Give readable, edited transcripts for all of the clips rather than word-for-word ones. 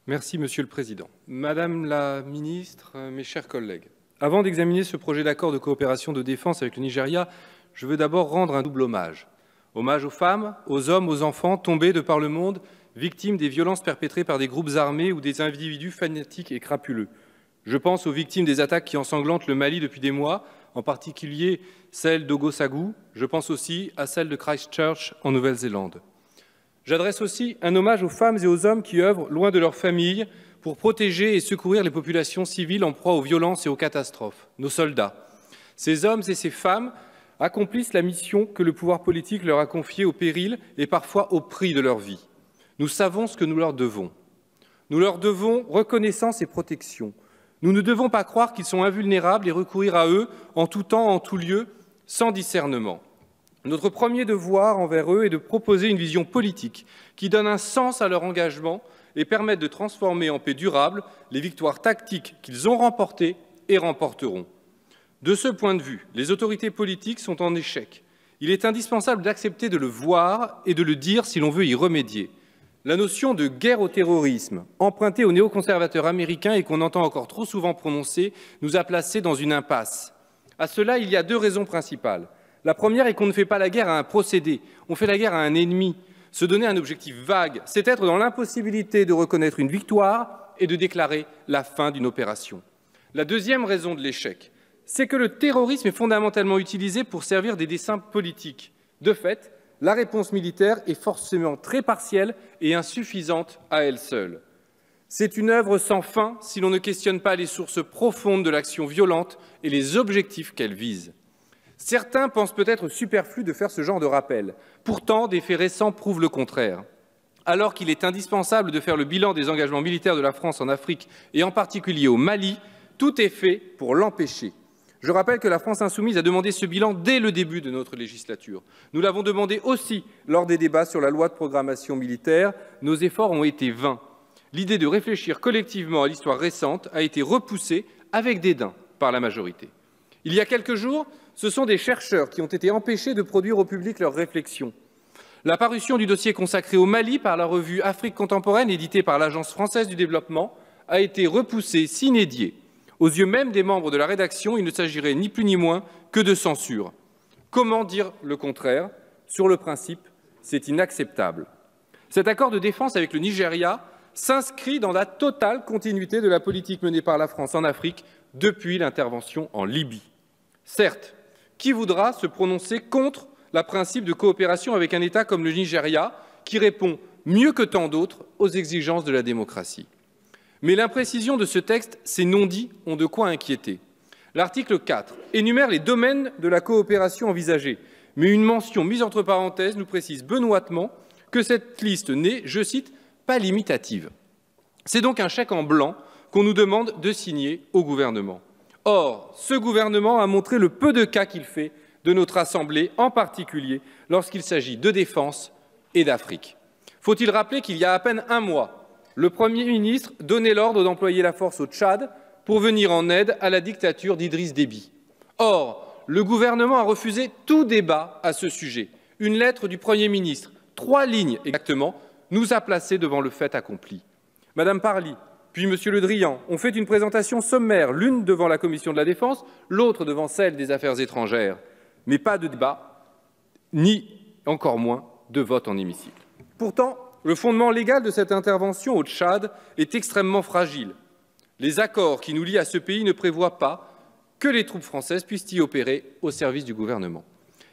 Merci, Monsieur le Président. Madame la Ministre, mes chers collègues, avant d'examiner ce projet d'accord de coopération de défense avec le Nigeria, je veux d'abord rendre un double hommage. Hommage aux femmes, aux hommes, aux enfants tombés de par le monde, victimes des violences perpétrées par des groupes armés ou des individus fanatiques et crapuleux. Je pense aux victimes des attaques qui ensanglantent le Mali depuis des mois, en particulier celle d'Ogosagou. Je pense aussi à celle de Christchurch en Nouvelle-Zélande. J'adresse aussi un hommage aux femmes et aux hommes qui œuvrent loin de leur famille pour protéger et secourir les populations civiles en proie aux violences et aux catastrophes, nos soldats. Ces hommes et ces femmes accomplissent la mission que le pouvoir politique leur a confiée au péril et parfois au prix de leur vie. Nous savons ce que nous leur devons. Nous leur devons reconnaissance et protection. Nous ne devons pas croire qu'ils sont invulnérables et recourir à eux en tout temps, en tout lieu, sans discernement. Notre premier devoir envers eux est de proposer une vision politique qui donne un sens à leur engagement et permette de transformer en paix durable les victoires tactiques qu'ils ont remportées et remporteront. De ce point de vue, les autorités politiques sont en échec. Il est indispensable d'accepter de le voir et de le dire si l'on veut y remédier. La notion de guerre au terrorisme, empruntée aux néoconservateurs américains et qu'on entend encore trop souvent prononcer, nous a placés dans une impasse. À cela, il y a deux raisons principales. La première est qu'on ne fait pas la guerre à un procédé, on fait la guerre à un ennemi. Se donner un objectif vague, c'est être dans l'impossibilité de reconnaître une victoire et de déclarer la fin d'une opération. La deuxième raison de l'échec, c'est que le terrorisme est fondamentalement utilisé pour servir des desseins politiques. De fait, la réponse militaire est forcément très partielle et insuffisante à elle seule. C'est une œuvre sans fin si l'on ne questionne pas les sources profondes de l'action violente et les objectifs qu'elle vise. Certains pensent peut-être superflu de faire ce genre de rappel. Pourtant, des faits récents prouvent le contraire. Alors qu'il est indispensable de faire le bilan des engagements militaires de la France en Afrique et en particulier au Mali, tout est fait pour l'empêcher. Je rappelle que la France insoumise a demandé ce bilan dès le début de notre législature. Nous l'avons demandé aussi lors des débats sur la loi de programmation militaire. Nos efforts ont été vains. L'idée de réfléchir collectivement à l'histoire récente a été repoussée avec dédain par la majorité. Il y a quelques jours, ce sont des chercheurs qui ont été empêchés de produire au public leurs réflexions. La parution du dossier consacré au Mali par la revue Afrique contemporaine, éditée par l'Agence française du développement, a été repoussée sine die. Aux yeux même des membres de la rédaction, il ne s'agirait ni plus ni moins que de censure. Comment dire le contraire? Sur le principe, c'est inacceptable. Cet accord de défense avec le Nigeria s'inscrit dans la totale continuité de la politique menée par la France en Afrique depuis l'intervention en Libye. Certes, qui voudra se prononcer contre le principe de coopération avec un État comme le Nigeria, qui répond mieux que tant d'autres aux exigences de la démocratie? Mais l'imprécision de ce texte, ces non-dits ont de quoi inquiéter. L'article 4 énumère les domaines de la coopération envisagée, mais une mention mise entre parenthèses nous précise benoîtement que cette liste n'est, je cite, pas limitative. C'est donc un chèque en blanc qu'on nous demande de signer au gouvernement. Or, ce gouvernement a montré le peu de cas qu'il fait de notre Assemblée, en particulier lorsqu'il s'agit de défense et d'Afrique. Faut-il rappeler qu'il y a à peine un mois, le Premier ministre donnait l'ordre d'employer la force au Tchad pour venir en aide à la dictature d'Idriss Déby. Or, le gouvernement a refusé tout débat à ce sujet. Une lettre du Premier ministre, 3 lignes exactement, nous a placés devant le fait accompli. Madame Parly, puis Monsieur Le Drian ont fait une présentation sommaire, l'une devant la Commission de la Défense, l'autre devant celle des Affaires étrangères. Mais pas de débat, ni encore moins de vote en hémicycle. Pourtant, le fondement légal de cette intervention au Tchad est extrêmement fragile. Les accords qui nous lient à ce pays ne prévoient pas que les troupes françaises puissent y opérer au service du gouvernement.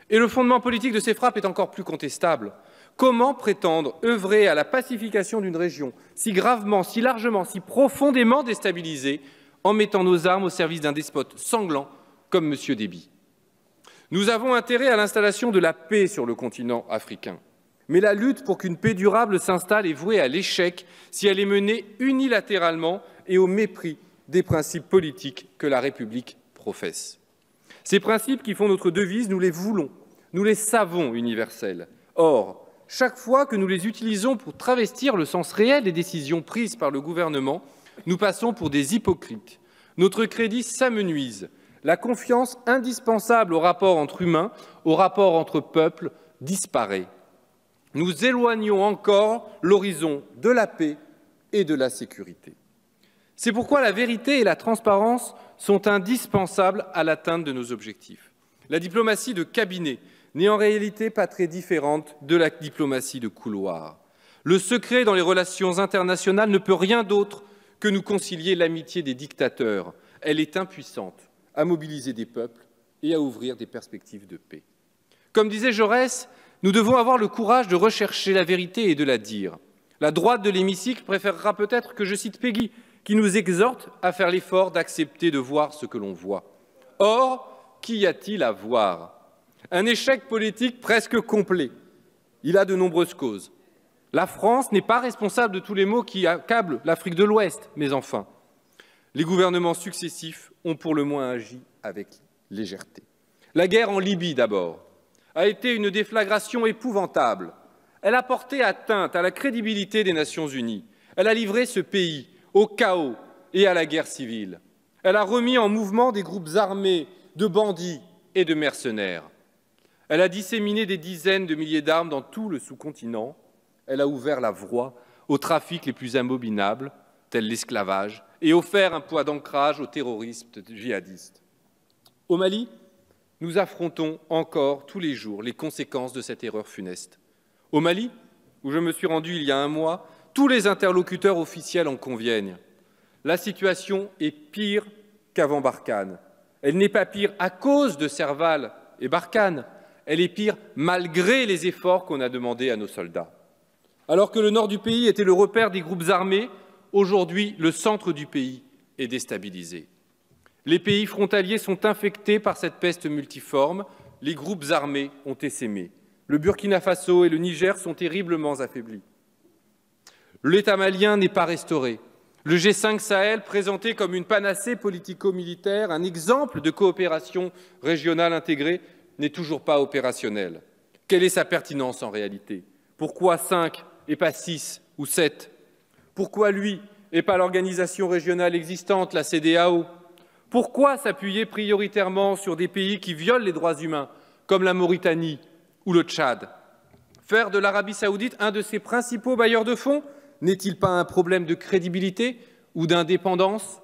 Et le fondement politique de ces frappes est encore plus contestable. Comment prétendre œuvrer à la pacification d'une région si gravement, si largement, si profondément déstabilisée en mettant nos armes au service d'un despote sanglant comme M. Déby? Nous avons intérêt à l'installation de la paix sur le continent africain. Mais la lutte pour qu'une paix durable s'installe est vouée à l'échec si elle est menée unilatéralement et au mépris des principes politiques que la République professe. Ces principes qui font notre devise, nous les voulons, nous les savons universels. Or, chaque fois que nous les utilisons pour travestir le sens réel des décisions prises par le gouvernement, nous passons pour des hypocrites. Notre crédit s'amenuise. La confiance indispensable au rapport entre humains, au rapport entre peuples, disparaît. Nous éloignons encore l'horizon de la paix et de la sécurité. C'est pourquoi la vérité et la transparence sont indispensables à l'atteinte de nos objectifs. La diplomatie de cabinet n'est en réalité pas très différente de la diplomatie de couloir. Le secret dans les relations internationales ne peut rien d'autre que nous concilier l'amitié des dictateurs. Elle est impuissante à mobiliser des peuples et à ouvrir des perspectives de paix. Comme disait Jaurès, nous devons avoir le courage de rechercher la vérité et de la dire. La droite de l'hémicycle préférera peut-être que je cite Péguy, qui nous exhorte à faire l'effort d'accepter de voir ce que l'on voit. Or, qu'y a-t-il à voir? Un échec politique presque complet. Il a de nombreuses causes. La France n'est pas responsable de tous les maux qui accablent l'Afrique de l'Ouest, mais enfin, les gouvernements successifs ont pour le moins agi avec légèreté. La guerre en Libye, d'abord, a été une déflagration épouvantable. Elle a porté atteinte à la crédibilité des Nations unies. Elle a livré ce pays au chaos et à la guerre civile. Elle a remis en mouvement des groupes armés de bandits et de mercenaires. Elle a disséminé des dizaines de milliers d'armes dans tout le sous-continent. Elle a ouvert la voie aux trafics les plus abominables, tels l'esclavage, et offert un poids d'ancrage aux terroristes djihadistes. Au Mali, nous affrontons encore tous les jours les conséquences de cette erreur funeste. Au Mali, où je me suis rendu il y a un mois, tous les interlocuteurs officiels en conviennent. La situation est pire qu'avant Barkhane. Elle n'est pas pire à cause de Serval et Barkhane. Elle est pire malgré les efforts qu'on a demandés à nos soldats. Alors que le nord du pays était le repère des groupes armés, aujourd'hui, le centre du pays est déstabilisé. Les pays frontaliers sont infectés par cette peste multiforme. Les groupes armés ont essaimé. Le Burkina Faso et le Niger sont terriblement affaiblis. L'État malien n'est pas restauré. Le G5 Sahel, présenté comme une panacée politico-militaire, un exemple de coopération régionale intégrée, n'est toujours pas opérationnel. Quelle est sa pertinence en réalité? Pourquoi 5 et pas 6 ou 7? Pourquoi lui et pas l'organisation régionale existante, la CEDEAO? Pourquoi s'appuyer prioritairement sur des pays qui violent les droits humains, comme la Mauritanie ou le Tchad? Faire de l'Arabie saoudite un de ses principaux bailleurs de fonds n'est-il pas un problème de crédibilité ou d'indépendance?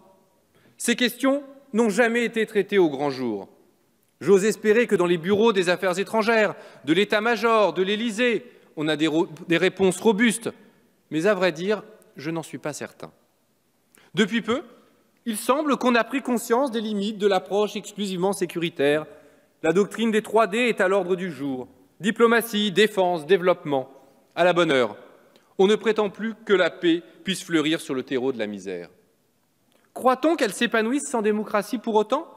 Ces questions n'ont jamais été traitées au grand jour. J'ose espérer que dans les bureaux des affaires étrangères, de l'état-major, de l'Élysée, on a des réponses robustes. Mais à vrai dire, je n'en suis pas certain. Depuis peu, il semble qu'on a pris conscience des limites de l'approche exclusivement sécuritaire. La doctrine des 3D est à l'ordre du jour. Diplomatie, défense, développement. À la bonne heure. On ne prétend plus que la paix puisse fleurir sur le terreau de la misère. Croit-on qu'elle s'épanouisse sans démocratie pour autant?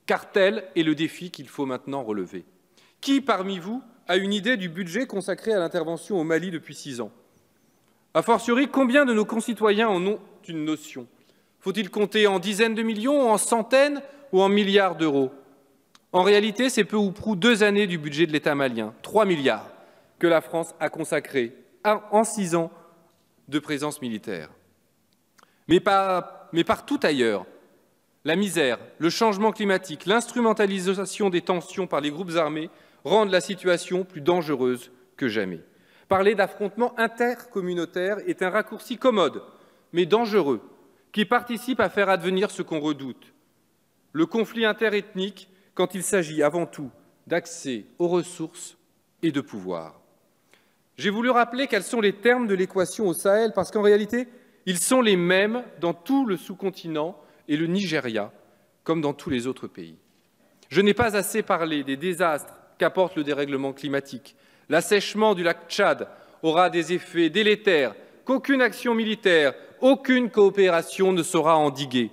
Car tel est le défi qu'il faut maintenant relever. Qui parmi vous a une idée du budget consacré à l'intervention au Mali depuis 6 ans? A fortiori, combien de nos concitoyens en ont une notion? Faut-il compter en dizaines de millions, en centaines ou en milliards d'euros? En réalité, c'est peu ou prou 2 années du budget de l'État malien, 3 milliards, que la France a consacré en 6 ans de présence militaire. Mais partout ailleurs, la misère, le changement climatique, l'instrumentalisation des tensions par les groupes armés rendent la situation plus dangereuse que jamais. Parler d'affrontements intercommunautaires est un raccourci commode, mais dangereux, qui participe à faire advenir ce qu'on redoute. Le conflit interethnique quand il s'agit avant tout d'accès aux ressources et de pouvoir. J'ai voulu rappeler quels sont les termes de l'équation au Sahel, parce qu'en réalité, ils sont les mêmes dans tout le sous-continent et le Nigeria, comme dans tous les autres pays. Je n'ai pas assez parlé des désastres qu'apporte le dérèglement climatique. L'assèchement du lac Tchad aura des effets délétères qu'aucune action militaire, aucune coopération ne saura endiguer.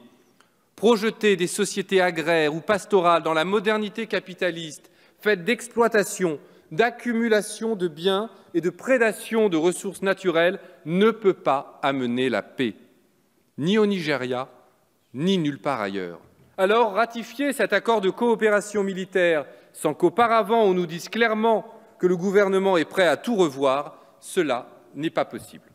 Projeter des sociétés agraires ou pastorales dans la modernité capitaliste, faite d'exploitation, d'accumulation de biens et de prédation de ressources naturelles, ne peut pas amener la paix, ni au Nigeria, ni nulle part ailleurs. Alors, ratifier cet accord de coopération militaire sans qu'auparavant on nous dise clairement que le gouvernement est prêt à tout revoir, cela n'est pas possible.